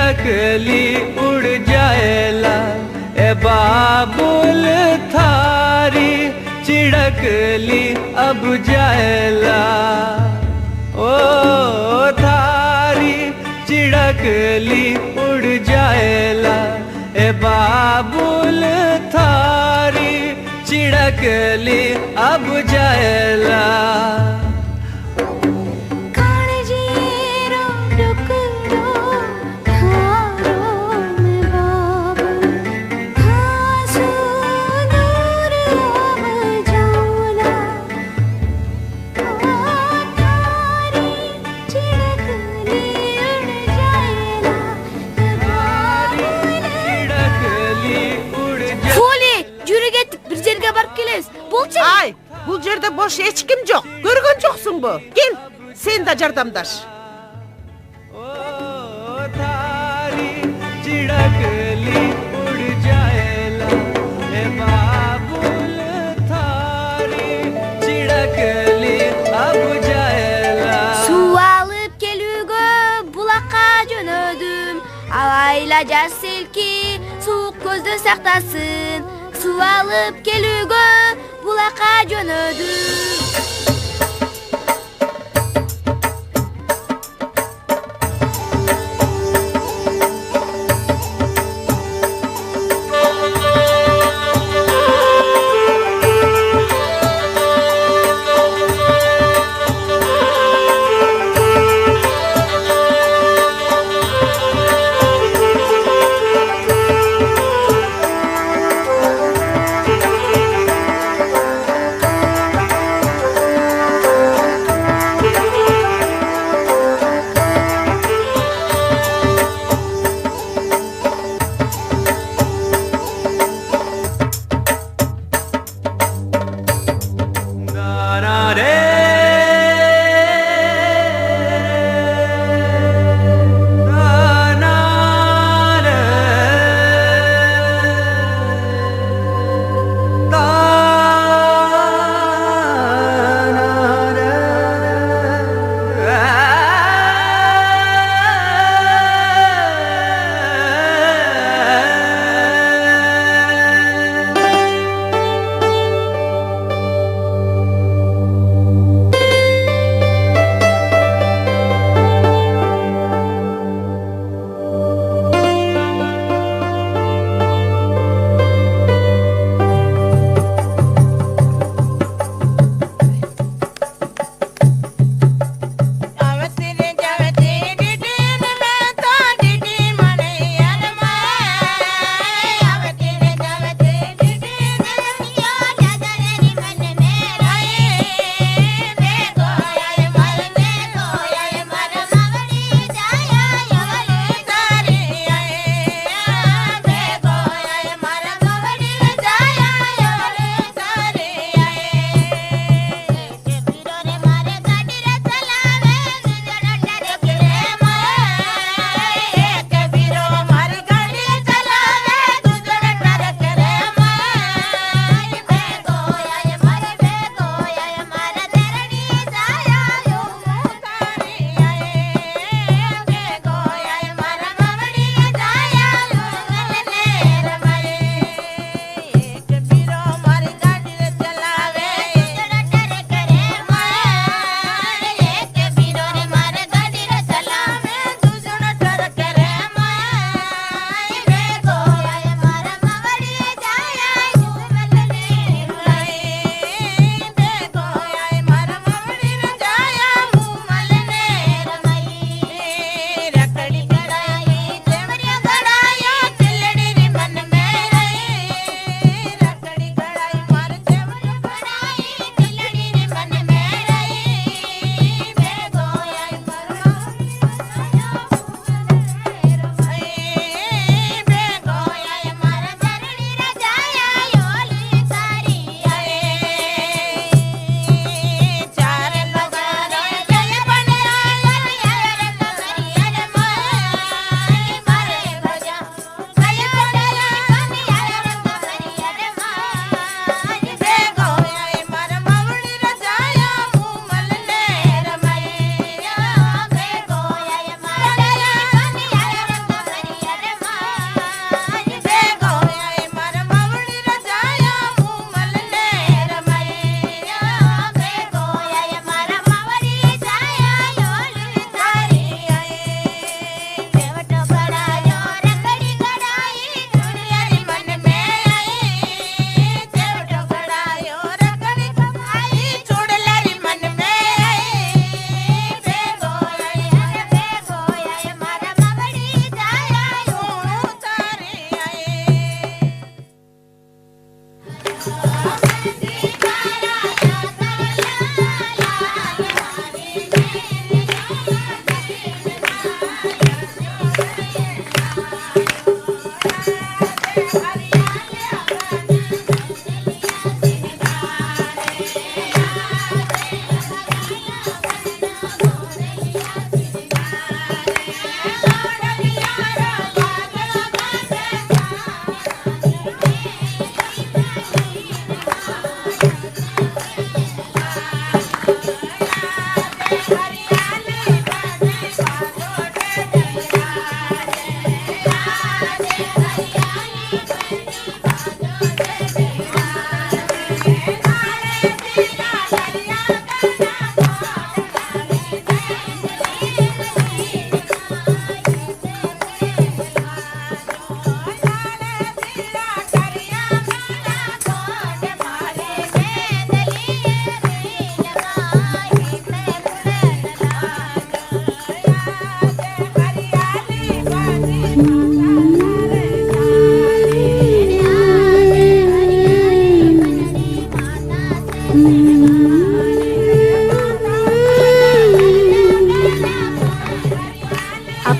चिड़कली उड़ जाएला ए बाबुल थारी चिड़कली अब जाएला ओ थारी चिड़कली उड़ जाएला ए बाबुल थारी चिड़कली अब जाएला Ay, bu yerde boş hiç kim yok. Görgün çoksun bu. Gel, sen de yardımdaş. ओ थारी चिड़कली उड़ जाएला ए बाबुल थारी चिड़कली अब जाएला Su alıp gelügö bulakka jönödüm. Alayla selki soğuk gözde saktasın. Su alıp gelügö bulakka jönödüm.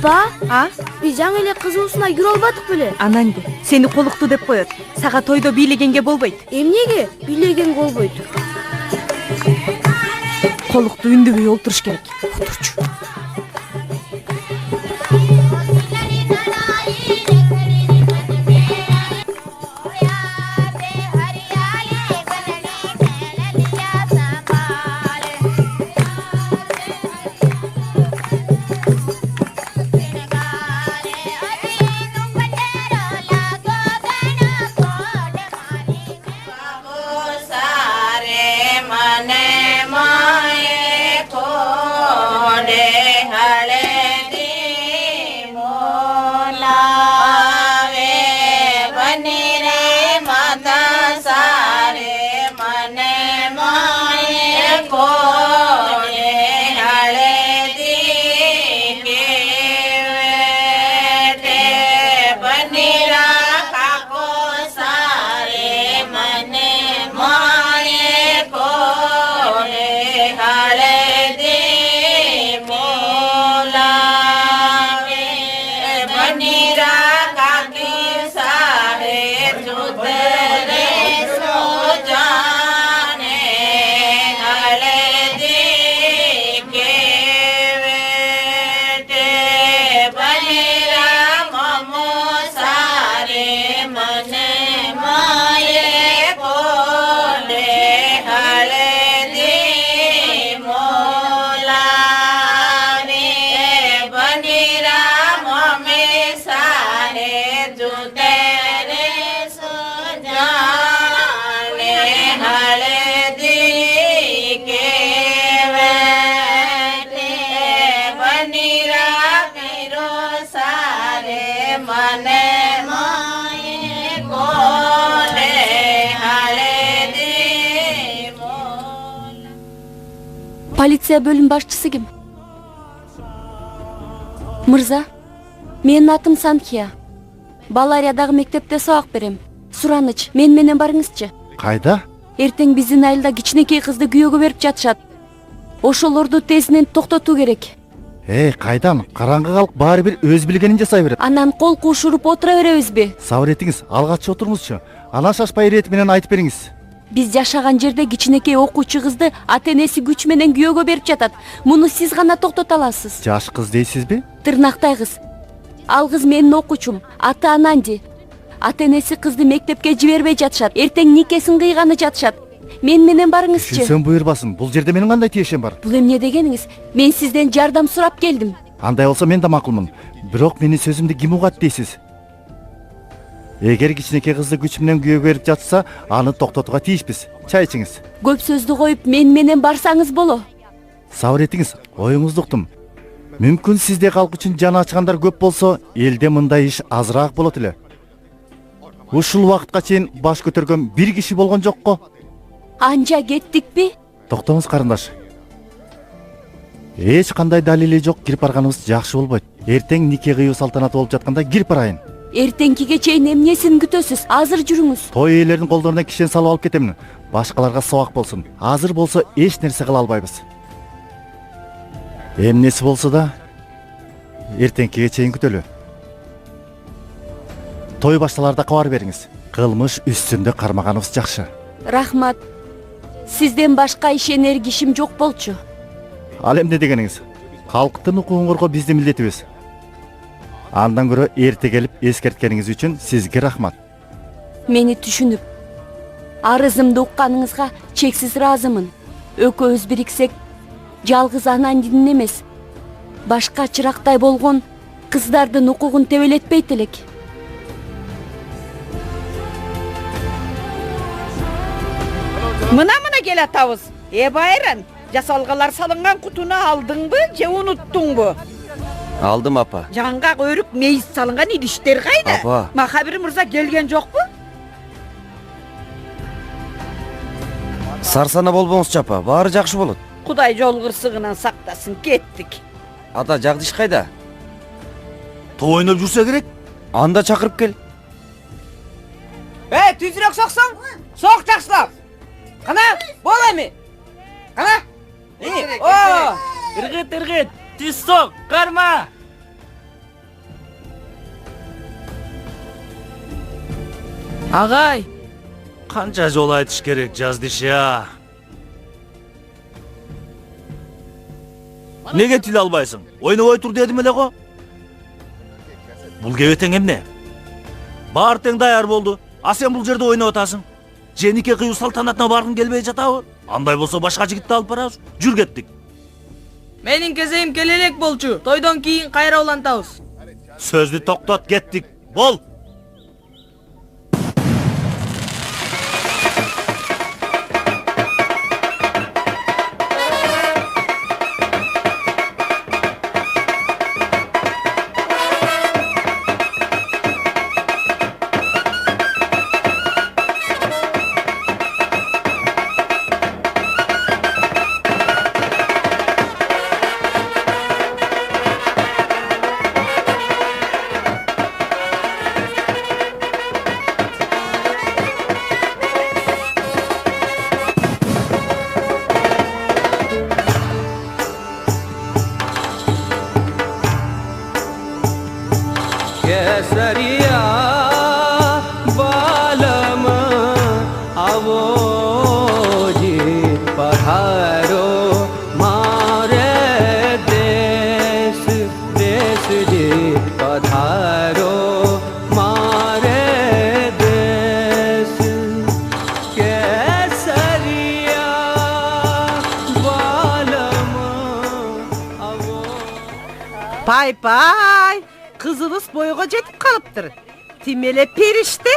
Апа, А? биз жаңы эле кыз уусуна кире албадык беле? Ананди, сени колукту деп коет. Сага тойдо бийлегенге болбойт. Эмнеге? Бийлеген болбойт. Колукту үндүбөй олтуруш керек. Отурчу. Полиция бөлім башчысы ким? Мырза, менин атым Санхия. Балариядагы мектепте сабак берем. Сураныч, мен менен барыңызчы. Кайда? Эртең биздин айылда кичинекей кызды күйөөгө берип жатышат. Ошолорду тезинен токтотуу керек. Кайдан? Караңгы калык баары бир өз билгенин жасай берет. Анан кол куушуруп отура беребизби? Сабыр этиңиз, алгаччы отурмузчу. Анан шашпай ирети менен айтып бериңиз. Биз жашаган жерде кичинекей окуучу кызды ата-энеси күч менен күйөөгө берип жатат. Муну сиз гана токтото аласыз. Жаш кыз дейсизби? Тырнактай кыз. Ал кыз менин окуучум, аты Ананди. Ата-энеси кызды мектепке жибербей жатышат. Эртең никесин кыйганы жатышат. Мен менен барыңызчы. Түшүнсөм буйрбасын. Бул жерде менин кандай тиешем бар? Бул эмне дегениңиз? Мен сизден жардам сурап келдим. Андай болсо мен да макулмун. Бирок менин сөзүмдү ким угат дейсиз? Эгер кичинекей кызды күч менен күйөөгө берип жатса, аны токтотууга тийишпиз. Чай ичиңиз. Көп сөздү коюп, мен менен барсаңыз боло. Сабыр этиңиз, оюңузду уктум. Мүмкүн сизде калк үчүн жаны ачкандар көп болсо, элде мындай иш азыраак болот эле. Ушул убакытка чейин баш көтөргөн бир киши болгон жокко. Анжа кеттикпи? Токтоңуз карындаш. Эч кандай далили жок, кирип барганыбыз жакшы болбойт. Эртең нике кыюу салтанаты болуп жатканда кирип барайын. Эртеңкиге чейин эмнесин күтөсүз? Азыр жүрүңүз. Той ээлеринин колдоруна кишен салып алып кетемин. Башкаларга сабак болсун. Азыр болсо эч нерсе кыла албайбыз. Эмнеси болсо да эртеңкиге чейин күтөлү. Той башталарда кабар бериңиз. Кылмыш үстүндө кармаганыбыз жакшы. Рахмат. Сизден башка ишенер кишим жок болчу. Ал эмне дегениңиз? Калктын укугун коргоо биздин милдетибиз. Андан көрө эрте келип эскерткениңиз үчүн сизге рахмат. Мени түшүнүп, арызымды укканыңызга чексиз ыраазымын. Экөөбүз бириксек, жалгыз Анандинин эмес, башка чырактай болгон кыздардын укугун тебелетпейт элек. Мына кел атабыз. Байран, жасалгалар салынган кутуну алдыңбы же унуттуңбу? Алдым апа. Жаңга өрүк мейиз салынган идиштер кайда? Апа. Махабир мырза келген жокпу? Сарсана болбоңузчу апа, баары жакшы болот. Кудай жол кырсыгынан сактасын, кеттик. Ата жагдыш кайда? Той ойноп жүрсө керек. Анда чакырып кел. Түзүрөк соксоң? Сок жакшылап. Кана, бол эми. Кана. Иргит, түз сок, карма. Агай, Канча жол айтыш керек жаздыш я. Неге тил албайсың? Ойнобой тур дедим эле го. Бул кебетең эмне? Баар тең даяр болду. А сен бул жерде ойноп атасың. Же нике кыюу салтанатына баргың келбей жатабы? Андай болсо башка жигитти алып барабыз. Жүр кеттик. менин кезегим келе элек болчу. Тойдон кийин кайра улантабыз. Сөздү токтот, кеттик. Бол. केसरिया बालम आवो जीत पधारो मारे देश देश जीत पधारो मारे देश केसरिया बालम आवो Pay pay. Kızınız boyuğa jetip kalıptır. Timele perişte.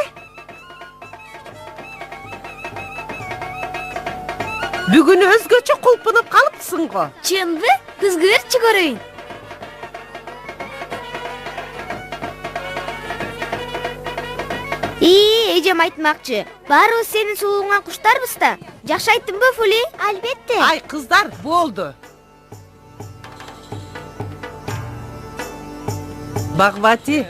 Bugün özgöçe kulpunup kalıpsın go. Чынбы? Кызгы берчи көрөйүн. Эжем айтмакчы. Баарыбыз сенин сулууңа куштарбыз да. Жакшы айттымбы, Фули? Албетте. Ay kızlar boldu. Bagvati,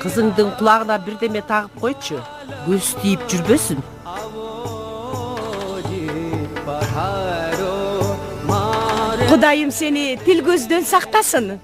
kızыңдың kulağına bir deme tağıp koyçu. Göz deyip жүрбөсүн. Кудайым сени тил көздөн сактасын.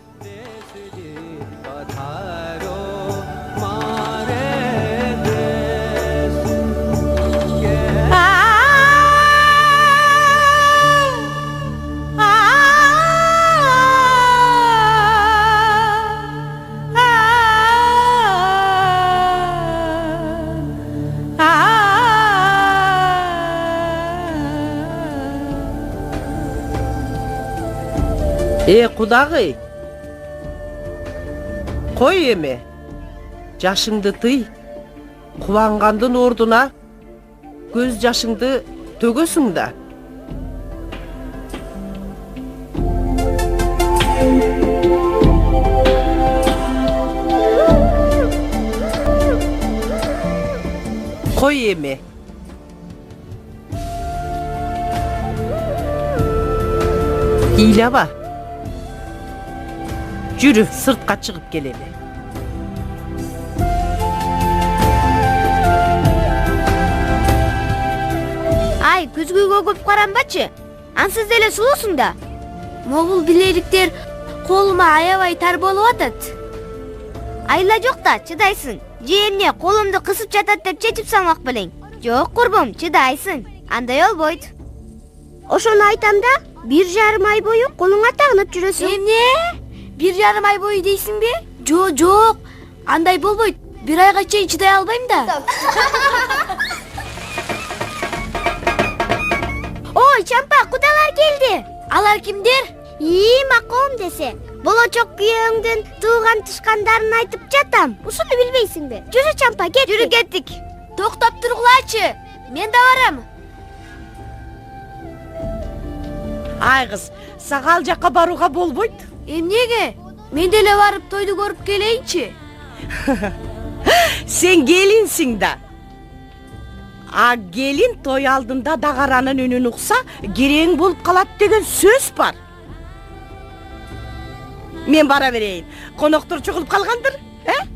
Kudagıy. Koy emi. Yaşыңды tый. Kuvangandın orduna göz yaşыңды tögösüň da. Koy emi. İlava. Yürü, sırtqa çıkıp geleli. Ай, көзгөйгө көп каранбачы. Ансыз деле сулуусуң да. Могул билериктер колума аябай тар болуп атат. Айла жок да, чыдайсың. Же эмне, колумду кысып жатат деп чечип салмак белең. Жок, курбум, чыдайсың. Андай болбойт. Ошону айтам да, 1,5 ай бою колуңа тагынып жүрөсүң. Эмне? 1,5 ай бою дейсиңби? Жок, андай болбойт. 1 айга чейин чыдай албайм да. Ой, Чампа, кудалар келди. Алар кимдер? Маком десе. Болочок күйөөңдүн тууган тушкандарын айтып жатам. Ушуну билбейсиңби? Жүрү, Чампа, кеттик. Жүрү, кеттик. Токтоп тургулачы. Мен да барам. Ay kız, sağal жаққа баруға болбойт. Эмнеге? Мен деле барып тойду көрүп келейинчи. Sen gelinsin da. A gelin toy aldığında dağaranın önünü uqsa, gereğin bolup kalat деген söz var. Men bara vereyim. Konoktur çuğulup kalgandır. He?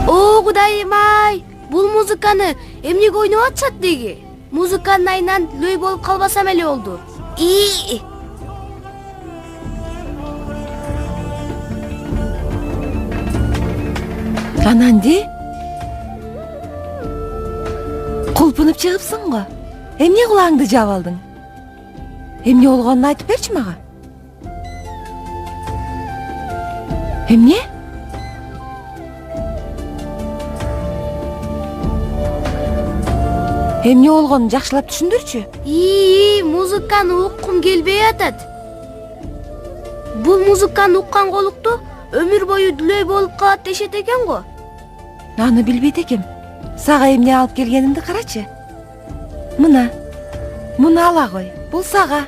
О, Кудайым ай, бул музыканы эмнеге ойноп атышат деги? Музыканын айынан löй болуп калбасам эле болду. Ананди? Кулпунуп чыгыпсың го. Эмне кулаңды жаап алдың? Эмне болгонун айтып берчи мага. Эмне? Эмне болгонун жакшылап түшүндүрчү. Музыканы уккум келбей атат. Бул музыканы уккан колукту өмүр бою дүлөй болуп калат дешет экен го. Аны билбейт экем. Сага эмне алып келгенимди карачы. Мына ала кой. Бул сага.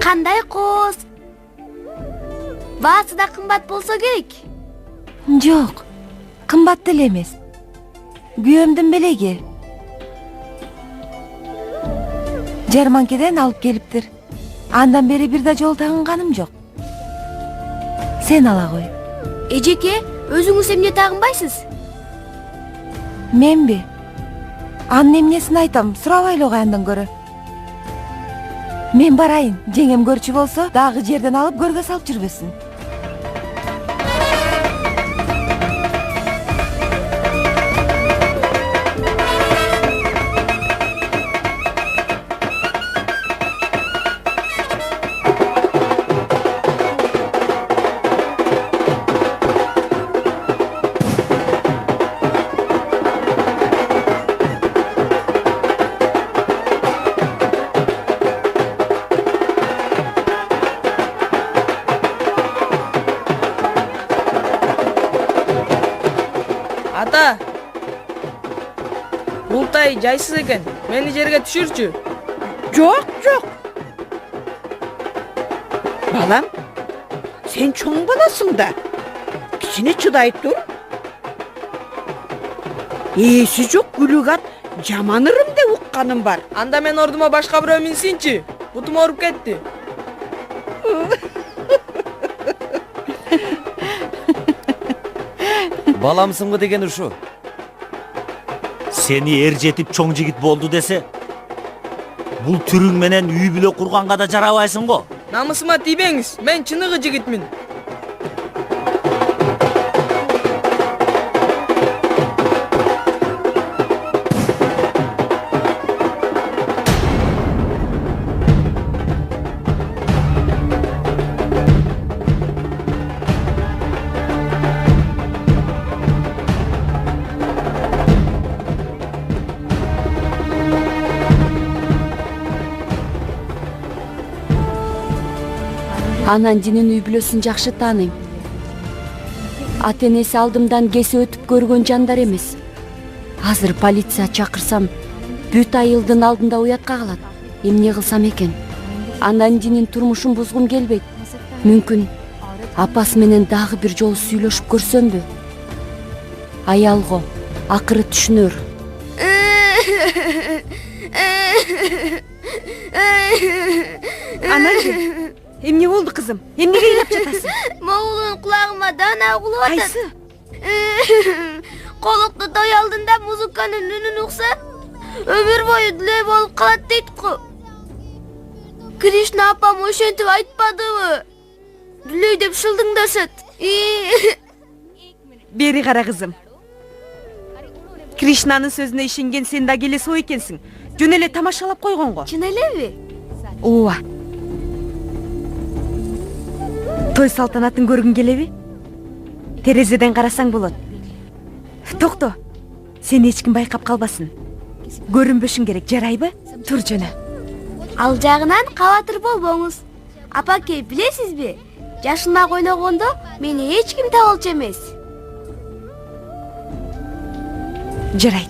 Кандай коз? Баасы да кымбат болсо керек. Жок. Кымбат деле эмес. Күйөөмдүн белеги. Жарманкеден алып келиптир. Андан бери бир да жол тагынганым жок. Сен ала кой. Эжеке, өзүңүз эмне тагынбайсыз? Менби? Анын эмнесин айтам, сурабайлы го андан көрө. Мен барайын, жеңем көрчү болсо, дагы жерден алып көргө салып жүрбөсүн. Ата. Бултай жайсыз экен. Мени жерге түшүрчү. Жок, жок. Балам, сен чоң баласың да. Кичине чыдай тур. Эси жок күлүк ат, жаман ырым деп укканым бар. Анда мен ордума башка бирөө минсинчи. Бутум ооруп кетти. Баламсыңбы деген ушу. Сени эр жетип чоң жигит болду десе, бул түрүң менен үй бүлө курганга да жарабайсың го. Намысыма тийбеңиз. Мен чыныгы жигитмин. Анандинин үй бүлөсүн жакшы тааныйм. Ата энеси алдымдан кесе өтүп көргөн жандар эмес. Азыр полиция чакырсам, бүт айылдын алдында уятка калат. Эмне кылсам экен? Анандинин турмушун бузгум келбейт. Мүмкүн апасы менен дагы бир жолу сүйлөшүп көрсөмбү? Аялго акыры түшүнөр. Ананди, эмне болду кызым? Эмнеге ыйлап жатасың? Моулун кулагыма даана угулуп атат. Кайсы? Колукту той алдында музыканын үнүн укса, өмүр бою дүлөй болуп калат дейт го. Кришна апам ошентип айтпадыбы? Дүлөй деп шылдыңдашат. Бери кара кызым. Кришнанын сөзүнө ишенген сен да келе соо экенсиң. Жөн эле тамашалап койгон го. Чын элеби? Ооба. Той салтанатын көргүң келеби? Терезеден карасаң болот. Токто. Сени эч ким байкап калбасын. Көрүнбөшүң керек, жарайбы? Тур жана. Ал жагынан кабатыр болбоңуз. Апаке, билесизби? Жашынак ойногондо мени эч ким табалчу эмес. Жарайт.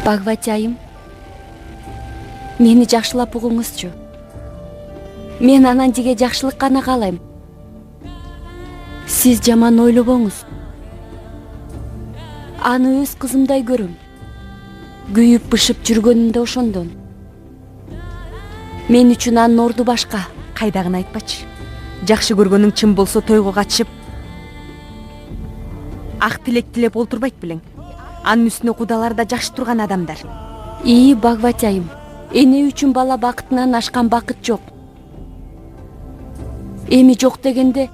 Багвати айым, Мени жакшылап угуңузчу. Мен анан сизге жакшылык гана каалайм. Сиз жаман ойлобоңуз. Аны өз кызымдай көрөм. Күйүп бышып жүргөнүндө ошондон. Мен үчүн анын орду башка. Кайдагын айтпачы. Жакшы көргөнүң чын болсо тойго катышып ак тилек тилеп олтурбайт белең. Анын үстүнө кудалар да жакшы турган адамдар. Багватайым. Эне үчүн бала бакытынан ашкан бакыт жок. Эми жок дегенде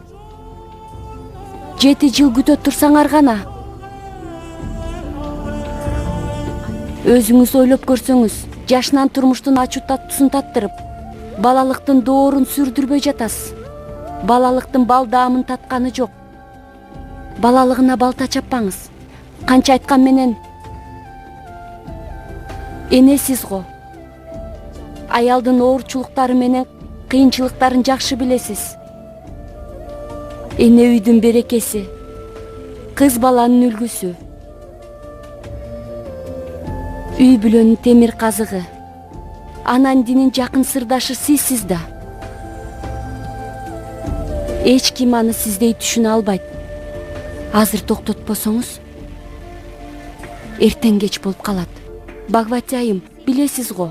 7 жыл күтө турсаңар гана. Өзүңүз ойлоп көрсөңүз, жашынан турмуштун ачуу таттуусун таттырып, балалыктын доорун сүрдүрбөй жатасыз. Балалыктын бал даамын татканы жок. Балалыгына балта чаппаңыз. Канча айткан менен энесиз го. Аялдын оорчулуктары менен кыйынчылыктарын жакшы билесиз. Эне үйдүн берекеси, кыз баланын үлгүсү. Үй бүлөнүн темир казыгы. Анан динин жакын сырдашы сизсиз да. Эч ким аны сиздей түшүнө албайт. Азыр токтотпосоңуз, эртең кеч болуп калат. Багватайым, билесиз го.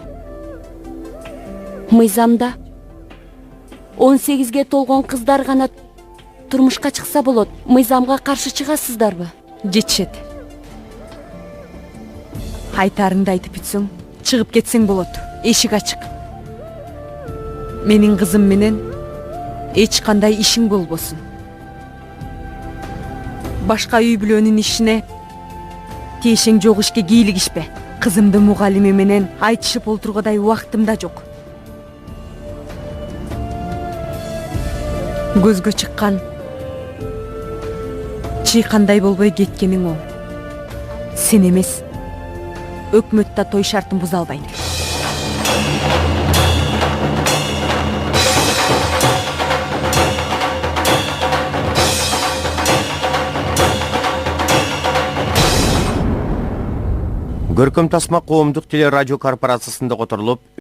Мыйзамда 18ге толгон кыздар гана турмушка чыкса болот. Мыйзамга каршы чыгасыздарбы? Жетишет. Айтарыңды айтып бүтсөң, чыгып кетсең болот. Эшик ачык. Менин кызым менен эч кандай ишиң болбосун. Башка үй бүлөнүн ишине тиешең жок ишке кийлигишпе. Кызымдын мугалими менен айтышып олтургодай убактым да жок. Көзгө чыккан чыйкандай болбой кеткениң оң. Сен эмес, өкмөт да той шартын буза албайт. Көркөм тасма коомдук теле радио корпорациясында которулуп